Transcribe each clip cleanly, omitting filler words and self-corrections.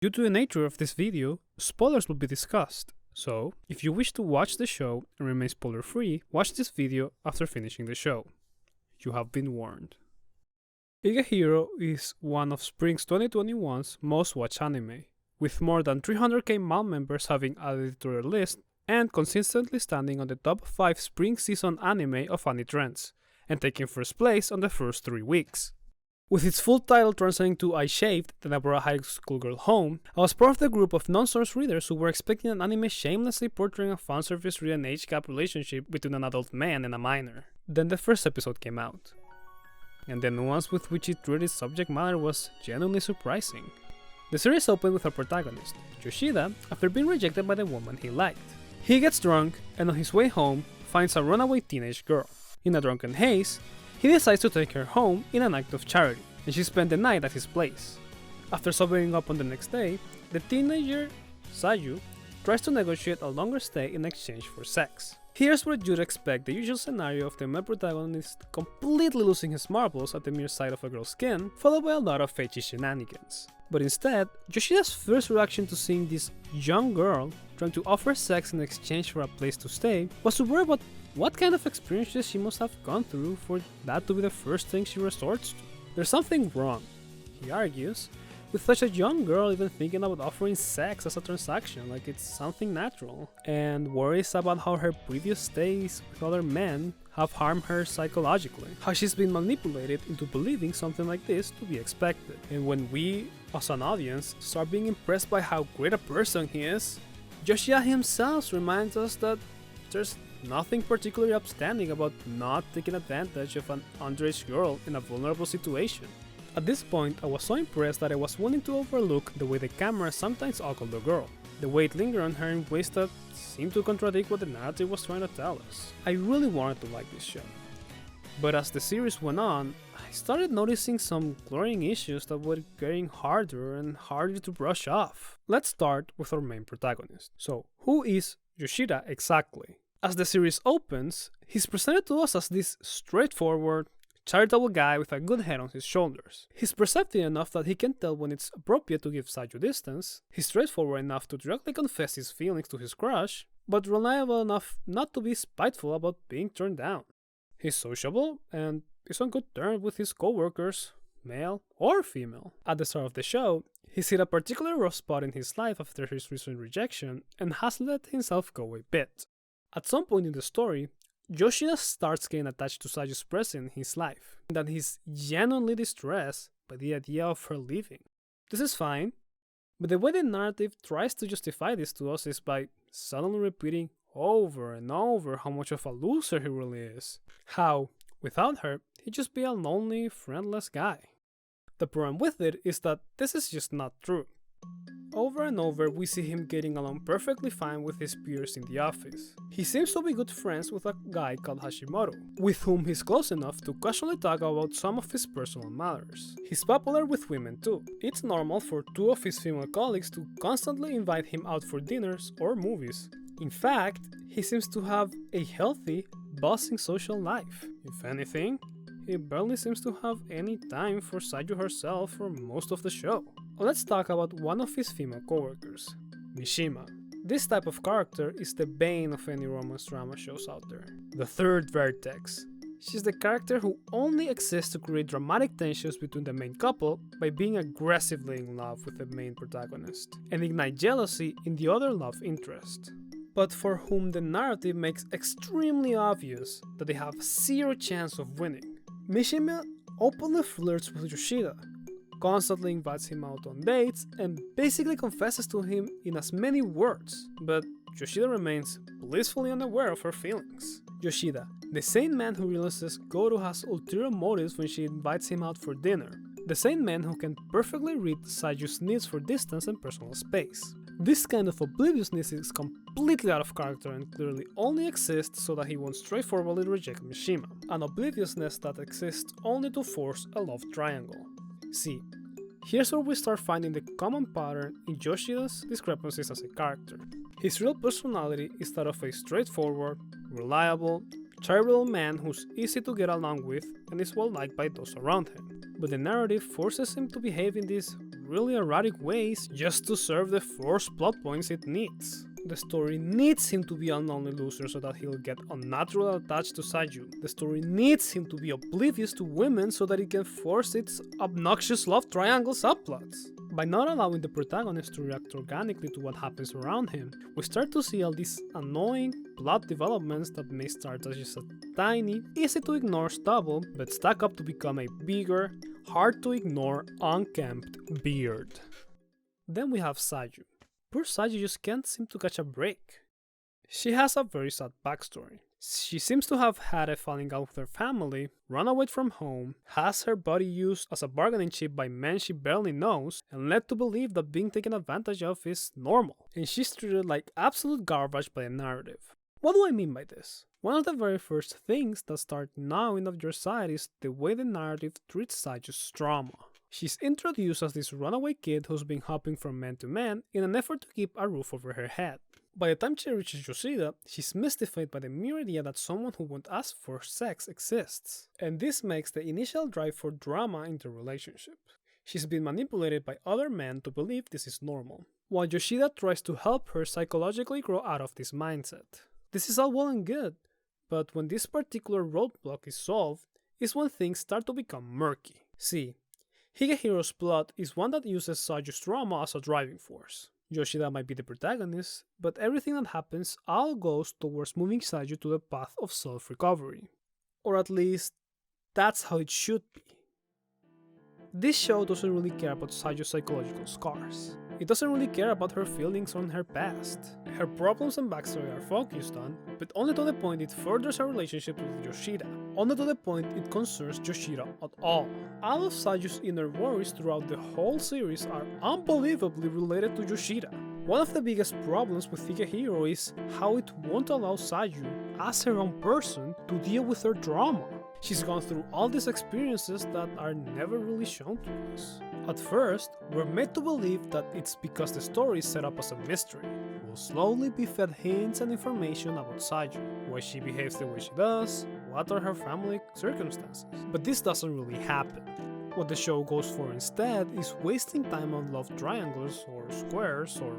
Due to the nature of this video, spoilers will be discussed, so if you wish to watch the show and remain spoiler free, watch this video after finishing the show. You have been warned. Higehiro is one of Spring's 2021's most watched anime, with more than 300k MAL members having added it to their list and consistently standing on the top 5 spring season anime of Anime Trends, and taking first place on the first 3 weeks. With its full title translating to I Shaved, the Nabora High School Girl Home, I was part of the group of non-source readers who were expecting an anime shamelessly portraying a fanservice-ridden age gap relationship between an adult man and a minor. Then the first episode came out, and the nuance with which it treated subject matter was genuinely surprising. The series opened with our protagonist, Yoshida, after being rejected by the woman he liked. He gets drunk, and on his way home, finds a runaway teenage girl. In a drunken haze, he decides to take her home in an act of charity, and she spent the night at his place. After sobering up on the next day, the teenager, Saju, tries to negotiate a longer stay in exchange for sex. Here's where you'd expect the usual scenario of the male protagonist completely losing his marbles at the mere sight of a girl's skin, followed by a lot of fetchy shenanigans. But instead, Yoshida's first reaction to seeing this young girl trying to offer sex in exchange for a place to stay was to worry about what kind of experiences she must have gone through for that to be the first thing she resorts to. There's something wrong, he argues, with such a young girl even thinking about offering sex as a transaction like it's something natural, and worries about how her previous stays with other men have harmed her psychologically, how she's been manipulated into believing something like this to be expected. And when we, as an audience, start being impressed by how great a person he is, Yoshida himself reminds us that there's nothing particularly upstanding about not taking advantage of an underage girl in a vulnerable situation. At this point, I was so impressed that I was willing to overlook the way the camera sometimes ogled the girl, the way it lingered on her in ways that seemed to contradict what the narrative was trying to tell us. I really wanted to like this show. But as the series went on, I started noticing some glaring issues that were getting harder and harder to brush off. Let's start with our main protagonist. So, who is Yoshida exactly? As the series opens, he's presented to us as this straightforward, charitable guy with a good head on his shoulders. He's perceptive enough that he can tell when it's appropriate to give Saju distance, he's straightforward enough to directly confess his feelings to his crush, but reliable enough not to be spiteful about being turned down. He's sociable, and is on good terms with his co-workers, male or female. At the start of the show, he's hit a particularly rough spot in his life after his recent rejection, and has let himself go a bit. At some point in the story, Yoshida starts getting attached to Saju's presence in his life, and that he's genuinely distressed by the idea of her leaving. This is fine, but the way the narrative tries to justify this to us is by suddenly repeating over and over how much of a loser he really is. How, without her, he'd just be a lonely, friendless guy. The problem with it is that this is just not true. Over and over, we see him getting along perfectly fine with his peers in the office. He seems to be good friends with a guy called Hashimoto, with whom he's close enough to casually talk about some of his personal matters. He's popular with women too. It's normal for 2 of his female colleagues to constantly invite him out for dinners or movies. In fact, he seems to have a healthy, buzzing social life. If anything, he barely seems to have any time for Saju herself for most of the show. Let's talk about one of his female coworkers, Mishima. This type of character is the bane of any romance drama shows out there. The third vertex. She's the character who only exists to create dramatic tensions between the main couple by being aggressively in love with the main protagonist, and ignite jealousy in the other love interest, but for whom the narrative makes extremely obvious that they have zero chance of winning. Mishima openly flirts with Yoshida, constantly invites him out on dates, and basically confesses to him in as many words, but Yoshida remains blissfully unaware of her feelings. Yoshida, the same man who realizes Goro has ulterior motives when she invites him out for dinner, the same man who can perfectly read Saju's needs for distance and personal space. This kind of obliviousness is completely out of character and clearly only exists so that he won't straightforwardly reject Mishima, an obliviousness that exists only to force a love triangle. See, here's where we start finding the common pattern in Yoshida's discrepancies as a character. His real personality is that of a straightforward, reliable, charitable man who's easy to get along with and is well liked by those around him. But the narrative forces him to behave in this really erratic ways just to serve the forced plot points it needs. The story needs him to be an only loser so that he'll get unnaturally attached to Saju. The story needs him to be oblivious to women so that it can force its obnoxious love triangle subplots. By not allowing the protagonist to react organically to what happens around him, we start to see all these annoying plot developments that may start as just a tiny, easy to ignore stubble, but stack up to become a bigger, hard to ignore, unkempt beard. Then we have Saju. Poor Saju just can't seem to catch a break. She has a very sad backstory. She seems to have had a falling out with her family, run away from home, has her body used as a bargaining chip by men she barely knows, and led to believe that being taken advantage of is normal, and she's treated like absolute garbage by the narrative. What do I mean by this? One of the very first things that start gnawing at your side is the way the narrative treats Saju's trauma. She's introduced as this runaway kid who's been hopping from man to man in an effort to keep a roof over her head. By the time she reaches Yoshida, she's mystified by the mere idea that someone who won't ask for sex exists, and this makes the initial drive for drama in the relationship. She's been manipulated by other men to believe this is normal, while Yoshida tries to help her psychologically grow out of this mindset. This is all well and good, but when this particular roadblock is solved, is when things start to become murky. See, Higehiro's plot is one that uses Saju's trauma as a driving force. Yoshida might be the protagonist, but everything that happens all goes towards moving Saju to the path of self-recovery. Or at least, that's how it should be. This show doesn't really care about Saju's psychological scars. It doesn't really care about her feelings on her past. Her problems and backstory are focused on, but only to the point it furthers her relationship with Yoshida. Only to the point it concerns Yoshida at all. All of Saju's inner worries throughout the whole series are unbelievably related to Yoshida. One of the biggest problems with Higehiro is how it won't allow Saju, as her own person, to deal with her trauma. She's gone through all these experiences that are never really shown to us. At first, we're made to believe that it's because the story is set up as a mystery. We'll slowly be fed hints and information about Saju, why she behaves the way she does, what are her family circumstances. But this doesn't really happen. What the show goes for instead is wasting time on love triangles or squares or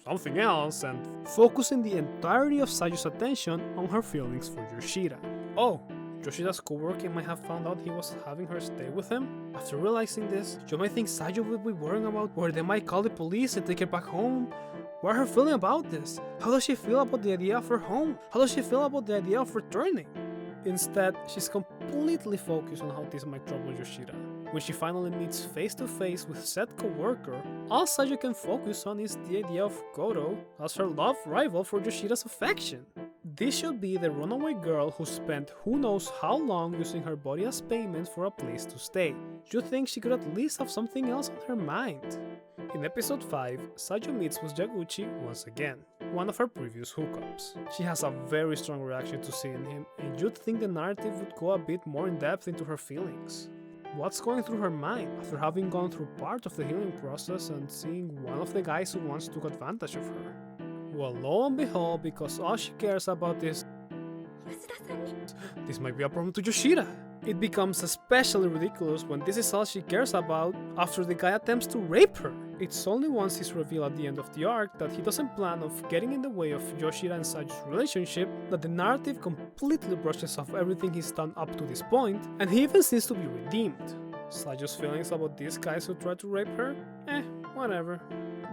something else and focusing the entirety of Saju's attention on her feelings for Yoshida. Oh, Yoshida's co-worker might have found out he was having her stay with him. After realizing this, you might think Saju will be worrying about where they might call the police and take her back home. What are her feeling about this? How does she feel about the idea of her home? How does she feel about the idea of returning? Instead, she's completely focused on how this might trouble Yoshida. When she finally meets face to face with said co-worker, all Saju can focus on is the idea of Goto as her love rival for Yoshida's affection. This should be the runaway girl who spent who knows how long using her body as payment for a place to stay. You'd think she could at least have something else on her mind. In episode 5, Saju meets with Yaguchi once again, one of her previous hookups. She has a very strong reaction to seeing him, and you'd think the narrative would go a bit more in depth into her feelings. What's going through her mind after having gone through part of the healing process and seeing one of the guys who once took advantage of her? Well, lo and behold, because all she cares about is this might be a problem to Yoshida. It becomes especially ridiculous when this is all she cares about after the guy attempts to rape her. It's only once he's revealed at the end of the arc that he doesn't plan of getting in the way of Yoshida and Saju's relationship that the narrative completely brushes off everything he's done up to this point, and he even seems to be redeemed. Saju's feelings about these guys who tried to rape her? Whatever.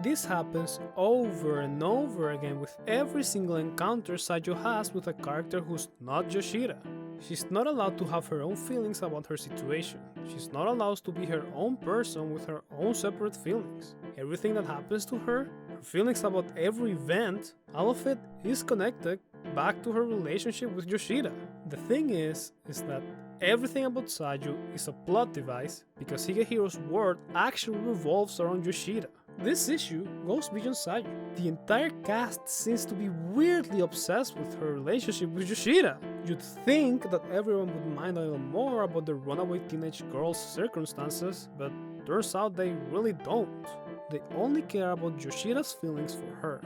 This happens over and over again with every single encounter Saju has with a character who's not Yoshida. She's not allowed to have her own feelings about her situation. She's not allowed to be her own person with her own separate feelings. Everything that happens to her, her feelings about every event, all of it is connected back to her relationship with Yoshida. The thing is that everything about Saju is a plot device because Higehiro's world actually revolves around Yoshida. This issue goes beyond Saju. The entire cast seems to be weirdly obsessed with her relationship with Yoshida. You'd think that everyone would mind a little more about the runaway teenage girl's circumstances, but turns out they really don't. They only care about Yoshida's feelings for her.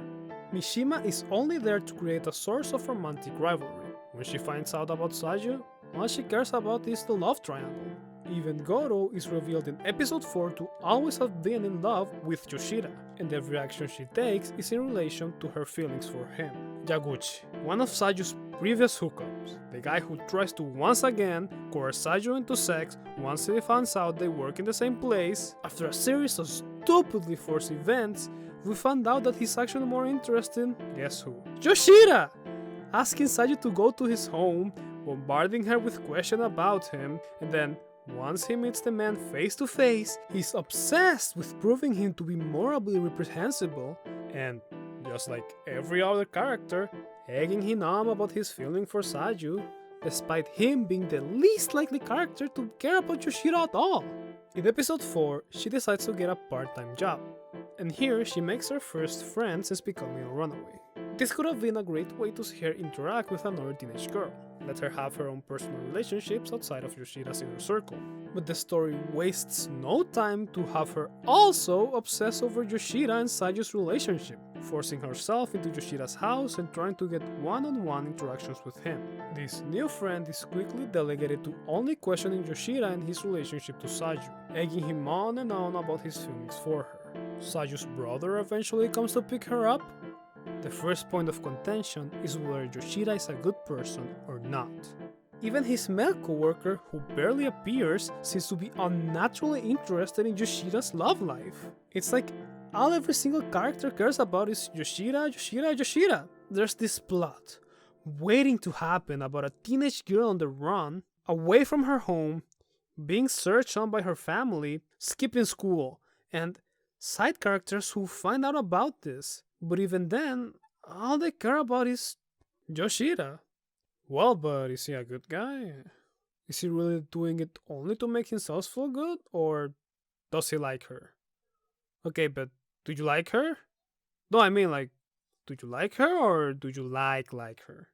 Mishima is only there to create a source of romantic rivalry. When she finds out about Saju, all she cares about is the love triangle. Even Goro is revealed in episode 4 to always have been in love with Yoshida, and every action she takes is in relation to her feelings for him. Yaguchi, one of Sayu's previous hookups, the guy who tries to once again coerce Saju into sex once he finds out they work in the same place. After a series of stupidly forced events, we found out that he's actually more interested in, guess who? Yoshida! Asking Saju to go to his home, bombarding her with questions about him, and then once he meets the man face to face, he's obsessed with proving him to be morally reprehensible, and just like every other character, egging him on about his feeling for Saju, despite him being the least likely character to care about Yoshida at all. In episode 4, she decides to get a part-time job, and here she makes her first friend since becoming a runaway. This could have been a great way to see her interact with another teenage girl, let her have her own personal relationships outside of Yoshida's inner circle. But the story wastes no time to have her also obsess over Yoshida and Saju's relationship, forcing herself into Yoshida's house and trying to get one-on-one interactions with him. This new friend is quickly delegated to only questioning Yoshida and his relationship to Saju, egging him on and on about his feelings for her. Saju's brother eventually comes to pick her up. The first point of contention is whether Yoshida is a good person or not. Even his male co-worker, who barely appears, seems to be unnaturally interested in Yoshida's love life. It's like all every single character cares about is Yoshida, Yoshida, Yoshida. There's this plot waiting to happen about a teenage girl on the run, away from her home, being searched on by her family, skipping school, and side characters who find out about this. But even then, all they care about is Yoshida. Well, but is he a good guy? Is he really doing it only to make himself feel good? Or does he like her? Okay, but do you like her? No, I mean like, do you like her or do you like her?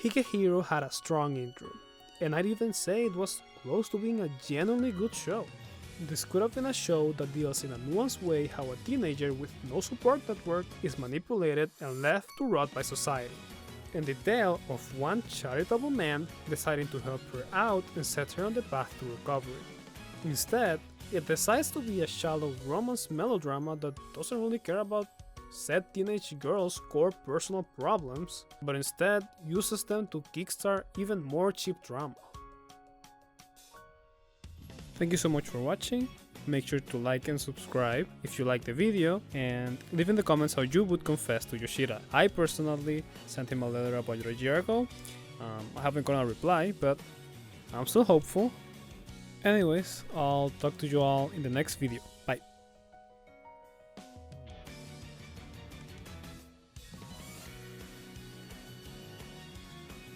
Higehiro had a strong intro, and I'd even say it was close to being a genuinely good show. This could have been a show that deals in a nuanced way how a teenager with no support network is manipulated and left to rot by society, and the tale of one charitable man deciding to help her out and set her on the path to recovery. Instead, it decides to be a shallow romance melodrama that doesn't really care about said teenage girl's core personal problems, but instead uses them to kickstart even more cheap drama. Thank you so much for watching. Make sure to like and subscribe if you like the video, and leave in the comments how you would confess to Yoshida. I personally sent him a letter about a year ago. I haven't gotten a reply, but I'm still hopeful. Anyways, I'll talk to you all in the next video.